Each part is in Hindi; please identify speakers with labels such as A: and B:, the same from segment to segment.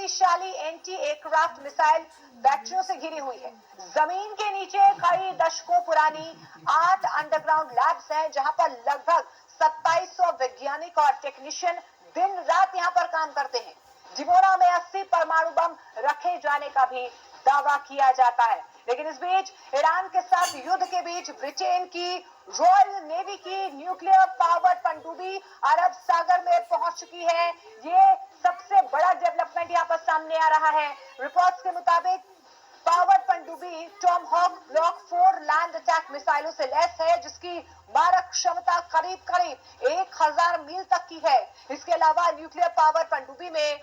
A: शक्तिशाली एंटी एयरक्राफ्ट मिसाइल बैटरियों से घिरी हुई है। जमीन के नीचे कई दशकों पुरानी 8 अंडरग्राउंड लैब्स हैं, जहां पर लगभग 2700 वैज्ञानिक और टेक्नीशियन दिन रात यहां पर काम करते हैं। डिमोना में 80 परमाणु बम रखे जाने का भी दावा किया जाता है। लेकिन इस बीच ईरान के साथ युद्ध के बीच ब्रिटेन की रॉयल नेवी की न्यूक्लियर पावर्ड पनडुब्बी अरब सागर में पहुंच चुकी है। ये सबसे बड़ा डेवलपमेंट यहां पर सामने आ रहा है। रिपोर्ट्स के मुताबिक पावर्ड पनडुब्बी टॉमहॉक ब्लॉक 4 लैंड अटैक मिसाइलों से लैस है, जिसकी मारक क्षमता करीब 1000 मील तक की है। इसके अलावा न्यूक्लियर पावर्ड पनडुब्बी में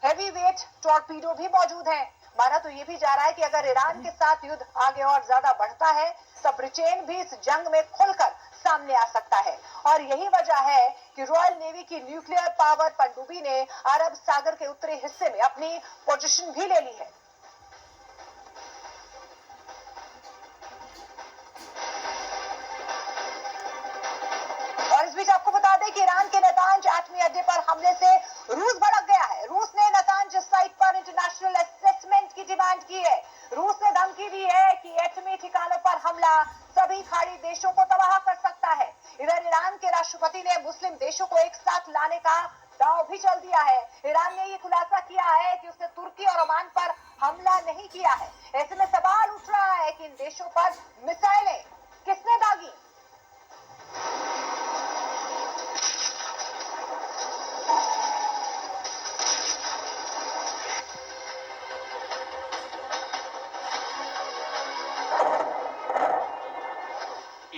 A: हैवी वेट टॉर्पीडो भी मौजूद है। माना तो ये भी जा रहा है कि अगर ईरान के साथ युद्ध आगे और ज्यादा बढ़ता है तो ब्रिटेन भी इस जंग में खुलकर सामने आ सकता है। और यही वजह है कि रॉयल नेवी की न्यूक्लियर पावर पनडुब्बी ने अरब सागर के उत्तरी हिस्से में अपनी पोजीशन भी ले ली है। और इस बीच आपको बता दें कि ईरान के नतांज एटमी अड्डे पर हमले से रूस भड़क गया है। रूस ने नतांज साइट पर इंटरनेशनल असेसमेंट की डिमांड की है। रूस ने धमकी दी है कि एटमी ठिकानों पर हमला सभी खाड़ी देशों को तबाह कर सकता है। इधर ईरान के राष्ट्रपति ने मुस्लिम देशों को एक साथ लाने का दांव भी चल दिया है। ईरान ने ये खुलासा किया है कि उसने तुर्की और ओमान पर हमला नहीं किया है। ऐसे में सवाल उठ रहा है कि इन देशों पर मिसाइलें किसने दागी।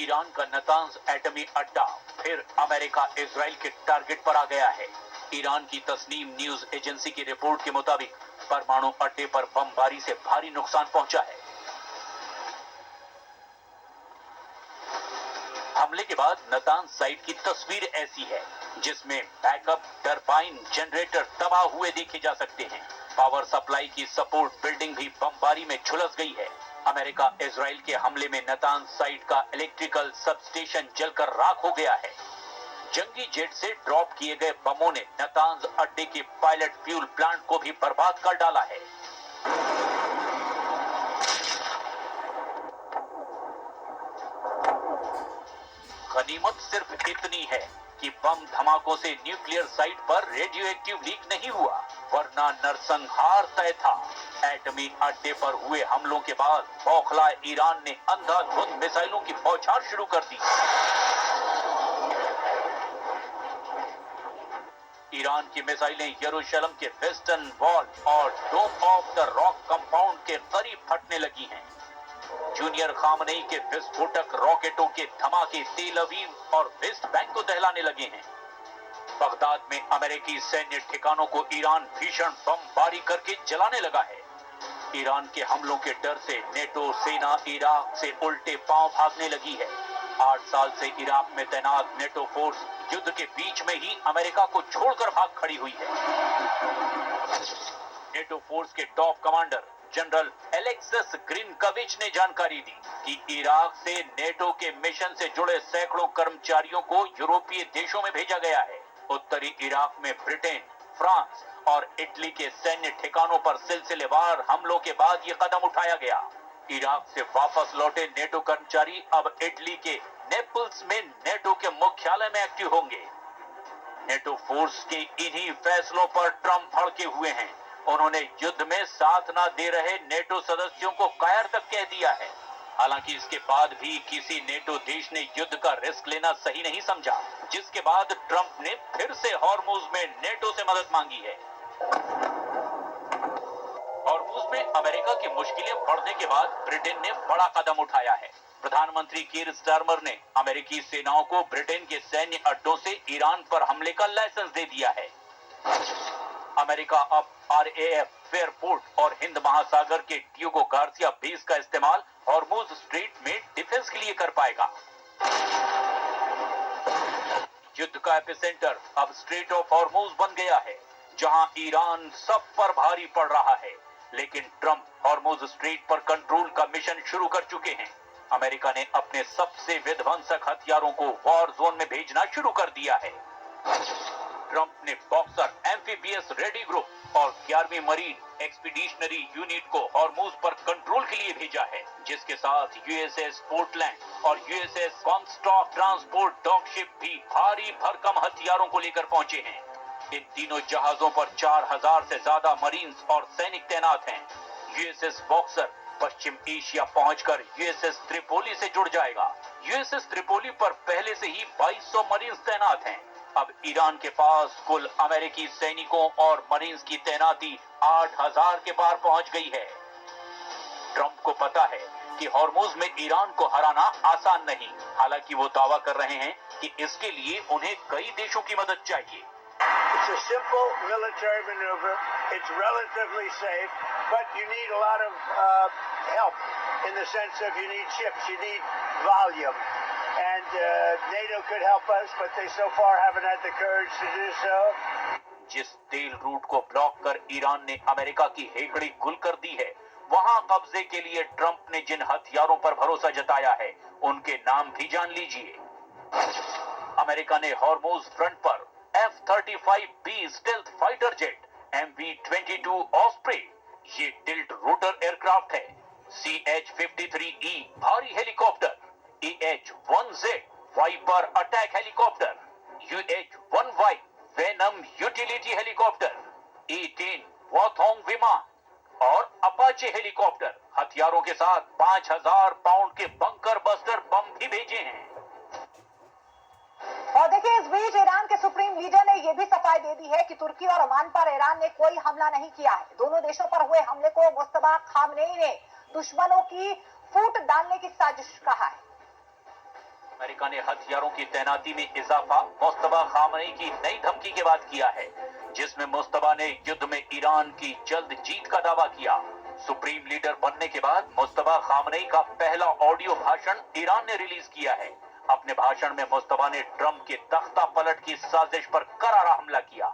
B: ईरान का नतांज एटमी अड्डा फिर अमेरिका इजराइल के टारगेट पर आ गया है। ईरान की तस्नीम न्यूज एजेंसी की रिपोर्ट के मुताबिक परमाणु अड्डे पर बमबारी से भारी नुकसान पहुंचा है। हमले के बाद नतांज साइट की तस्वीर ऐसी है, जिसमें बैकअप टरबाइन जनरेटर तबाह हुए देखे जा सकते हैं। पावर सप्लाई की सपोर्ट बिल्डिंग भी बमबारी में झुलस गई है। अमेरिका इजराइल के हमले में नतांज साइट का इलेक्ट्रिकल सबस्टेशन जलकर राख हो गया है। जंगी जेट से ड्रॉप किए गए बमों ने नतांज अड्डे के पायलट फ्यूल प्लांट को भी बर्बाद कर डाला है। गनीमत सिर्फ इतनी है कि बम धमाकों से न्यूक्लियर साइट पर रेडियो एक्टिव लीक नहीं हुआ, वरना नरसंहार तय था। एटमी अड्डे पर हुए हमलों के बाद बौखलाए ईरान ने अंधाधुंध मिसाइलों की बौछार शुरू कर दी। ईरान की मिसाइलें यरूशलेम के वेस्टर्न वॉल और डोम ऑफ द रॉक कंपाउंड के करीब फटने लगी हैं। जूनियर खामनेई के विस्फोटक रॉकेटों के धमाके तेल अवीव और वेस्ट बैंक को दहलाने लगे हैं। बगदाद में अमेरिकी सैन्य ठिकानों को ईरान भीषण बमबारी करके जलाने लगा है। ईरान के हमलों के डर से नेटो सेना इराक से उल्टे पांव भागने लगी है। 8 साल से इराक में तैनात नेटो फोर्स युद्ध के बीच में ही अमेरिका को छोड़कर भाग खड़ी हुई है। नेटो फोर्स के टॉप कमांडर जनरल एलेक्सिस ग्रीनकविच ने जानकारी दी कि इराक से नेटो के मिशन से जुड़े सैकड़ों कर्मचारियों को यूरोपीय देशों में भेजा गया है। उत्तरी इराक में ब्रिटेन, फ्रांस और इटली के सैन्य ठिकानों पर सिलसिलेवार हमलों के बाद ये कदम उठाया गया। इराक से वापस लौटे नेटो कर्मचारी अब इटली के नेपल्स में नेटो के मुख्यालय में एक्टिव होंगे। नेटो फोर्स के इन्हीं फैसलों पर ट्रंप भड़के हुए हैं। उन्होंने युद्ध में साथ ना दे रहे नेटो सदस्यों को कायर तक कह दिया है। हालांकि इसके बाद भी किसी नेटो देश ने युद्ध का रिस्क लेना सही नहीं समझा, जिसके बाद ट्रंप ने फिर से हॉर्मुज में नेटो से मदद मांगी है। हॉर्मुज में अमेरिका की मुश्किलें बढ़ने के बाद ब्रिटेन ने बड़ा कदम उठाया है। प्रधानमंत्री कीर स्टारमर ने अमेरिकी सेनाओं को ब्रिटेन के सैन्य अड्डों से ईरान पर हमले का लाइसेंस दे दिया है। अमेरिका अब RAF एयरपोर्ट और हिंद महासागर के डियोगो गार्सिया बेस का इस्तेमाल हॉर्मुज स्ट्रेट में डिफेंस के लिए कर पाएगा। युद्ध का एपिसेंटर अब स्ट्रेट ऑफ हॉर्मुज बन गया है, जहां ईरान सब पर भारी पड़ रहा है। लेकिन ट्रंप हॉर्मुज स्ट्रेट पर कंट्रोल का मिशन शुरू कर चुके हैं। अमेरिका ने अपने सबसे विध्वंसक हथियारों को वॉर जोन में भेजना शुरू कर दिया है। ट्रंप ने बॉक्सर एम्फीबियस रेडी ग्रुप और 11वीं मरीन एक्सपीडिशनरी यूनिट को हॉर्मुज पर कंट्रोल के लिए भेजा है, जिसके साथ यूएसएस पोर्टलैंड और यूएसएस कॉमस्टॉक ट्रांसपोर्ट डॉकशिप भी भारी भरकम हथियारों को लेकर पहुंचे हैं। इन तीनों जहाजों पर 4000 से ज्यादा मरीन्स और सैनिक तैनात हैं। यूएसएस बॉक्सर पश्चिम एशिया पहुंचकर यूएसएस त्रिपोली से जुड़ जाएगा। यूएसएस त्रिपोली पर पहले से ही 2200 मरीन्स तैनात हैं। अब ईरान के पास कुल अमेरिकी सैनिकों और मरीन्स की तैनाती 8000 के पार पहुंच गई है। ट्रंप को पता है कि हॉर्मुज में ईरान को हराना आसान नहीं, हालांकि वो दावा कर रहे हैं कि इसके लिए उन्हें कई देशों की मदद चाहिए।
C: It's a simple military maneuver. It's relatively safe, but you need a lot of help in the sense of you need ships, you need volume. And NATO could help us, but they so far haven't had the courage to do so.
B: जिस तेल रूट को ब्लॉक कर ईरान ने अमेरिका की हेकड़ी गुल कर दी है, वहां कब्जे के लिए ट्रंप ने जिन हथियारों पर भरोसा जताया है, उनके नाम भी जान लीजिए। अमेरिका ने हॉर्मुज फ्रंट पर F-35B stealth fighter jet, MV-22 Osprey, ये टिल्ट रोटर एयरक्राफ्ट है, CH-53E भारी helicopter, EH-1Z Viper attack helicopter, UH-1Y Venom utility helicopter, E-10 वॉथोंग विमान और अपाचे हेलीकॉप्टर हथियारों के साथ 5000 पाउंड के बंकर बस्टर बम भी भेजे हैं।
A: और देखिए, इस बीच ईरान के सुप्रीम लीडर ने यह भी सफाई दे दी है कि तुर्की और ओमान पर ईरान ने कोई हमला नहीं किया है। दोनों देशों पर हुए हमले को मुस्तफा खामनेई ने दुश्मनों की फूट डालने की साजिश कहा है।
B: अमेरिका ने हथियारों की तैनाती में इजाफा मुस्तफा खामनेई की नई धमकी के बाद किया है, जिसमें मुस्तफा ने युद्ध में ईरान की जल्द जीत का दावा किया। सुप्रीम लीडर बनने के बाद मुस्तफा खामनेई का पहला ऑडियो भाषण ईरान ने रिलीज किया है। अपने भाषण में मुस्तफा ने ट्रंप के तख्ता पलट की साजिश पर करारा हमला किया।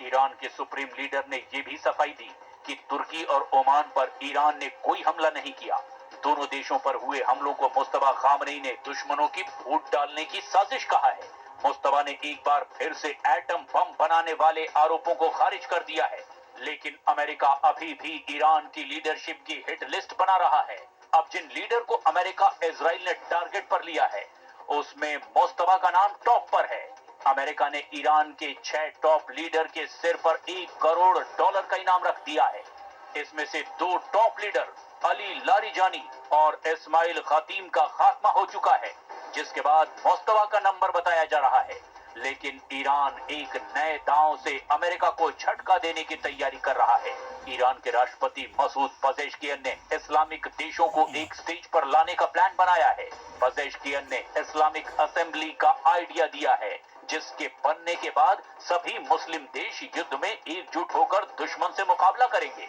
B: ईरान के सुप्रीम लीडर ने यह भी सफाई दी कि तुर्की और ओमान पर ईरान ने कोई हमला नहीं किया। दोनों देशों पर हुए हमलों को मुस्तफा खामनेई ने दुश्मनों की फूट डालने की साजिश कहा है। मुस्तफा ने एक बार फिर से एटम बम बनाने वाले आरोपों को खारिज कर दिया है, लेकिन अमेरिका अभी भी ईरान की लीडरशिप की हिट लिस्ट बना रहा है। अब जिन लीडर को अमेरिका इजराइल ने टारगेट पर लिया है, उसमें मुस्तफा का नाम टॉप पर है। अमेरिका ने ईरान के 6 टॉप लीडर के सिर पर $1 करोड़ का इनाम रख दिया है। इसमें से 2 टॉप लीडर अली लारिजानी और इस्माइल खतीम का खात्मा हो चुका है, जिसके बाद मुस्तफा का नंबर बताया जा रहा है। लेकिन ईरान एक नए दांव से अमेरिका को झटका देने की तैयारी कर रहा है। ईरान के राष्ट्रपति मसूद पजेश्कियन ने इस्लामिक देशों को एक स्टेज पर लाने का प्लान बनाया है। पजेश्कियन ने इस्लामिक असेंबली का आइडिया दिया है, जिसके बनने के बाद सभी मुस्लिम देश युद्ध में एकजुट होकर दुश्मन से मुकाबला करेंगे।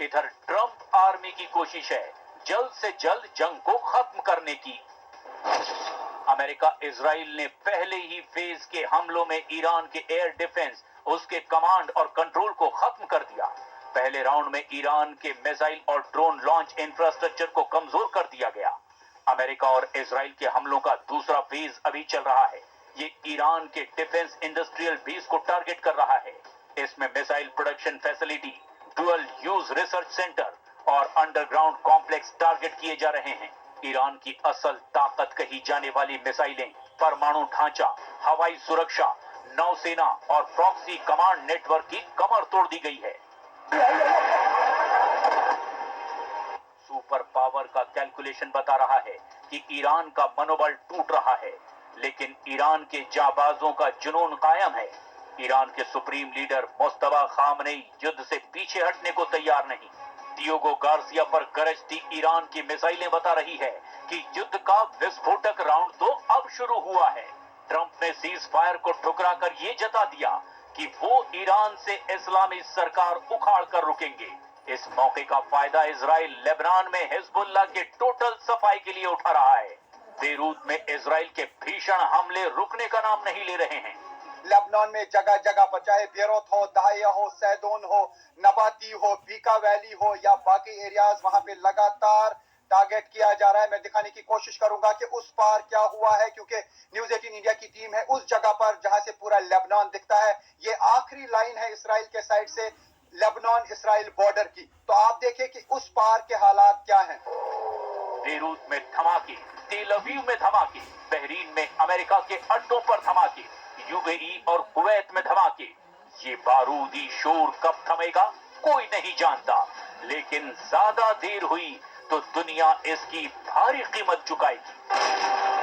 B: इधर ट्रंप आर्मी की कोशिश है जल्द से जल्द जंग को खत्म करने की। अमेरिका इजराइल ने पहले ही फेज के हमलों में ईरान के एयर डिफेंस, उसके कमांड और कंट्रोल को खत्म कर दिया। पहले राउंड में ईरान के मिसाइल और ड्रोन लॉन्च इंफ्रास्ट्रक्चर को कमजोर कर दिया गया। अमेरिका और इजराइल के हमलों का दूसरा फेज अभी चल रहा है। ये ईरान के डिफेंस इंडस्ट्रियल बेस को टारगेट कर रहा है। इसमें missile production facility, dual use research centre और अंडरग्राउंड कॉम्प्लेक्स टारगेट किए जा रहे हैं। ईरान की असल ताकत कही जाने वाली मिसाइलें, परमाणु ढांचा, हवाई सुरक्षा, नौसेना और प्रॉक्सी कमांड नेटवर्क की कमर तोड़ दी गई है। सुपर पावर का कैलकुलेशन बता रहा है कि ईरान का मनोबल टूट रहा है, लेकिन ईरान के जाबाजों का जुनून कायम है। ईरान के सुप्रीम लीडर मुस्तफा खामनेई युद्ध से पीछे हटने को तैयार नहीं। डियोगो गार्सिया पर गरजती ईरान की मिसाइलें बता रही है कि युद्ध का विस्फोटक राउंड तो अब शुरू हुआ है। ट्रंप ने सीज फायर को ठुकराकर ये जता दिया कि वो ईरान से इस्लामी सरकार उखाड़ कर रुकेंगे। इस मौके का फायदा इजराइल लेबनान में हिजबुल्लाह के टोटल सफाई के लिए उठा रहा है। बेरूत में इजराइल के भीषण हमले रुकने का नाम नहीं ले रहे हैं।
D: लेबनान में जगह जगह पर, चाहे बेरूत हो, दाहिया हो, सैदोन हो, नबाती हो, बीका वैली हो या बाकी एरियाज, वहां पे लगातार टारगेट किया जा रहा है। मैं दिखाने की कोशिश करूंगा कि उस पार क्या हुआ है, क्योंकि न्यूज़ 18 इंडिया की टीम है उस जगह पर जहां से पूरा लेबनान दिखता है। ये आखिरी लाइन है इसराइल के साइड से लेबनान इसराइल बॉर्डर की। तो आप देखिए कि उस पार के हालात क्या हैं।
B: बेरूत में धमाके, तेल अवीव में धमाके, बहरीन में अमेरिका के अड्डों पर धमाके, यूएई और कुवैत में धमाके। ये बारूदी शोर कब थमेगा कोई नहीं जानता, लेकिन ज्यादा देर हुई तो दुनिया इसकी भारी कीमत चुकाएगी।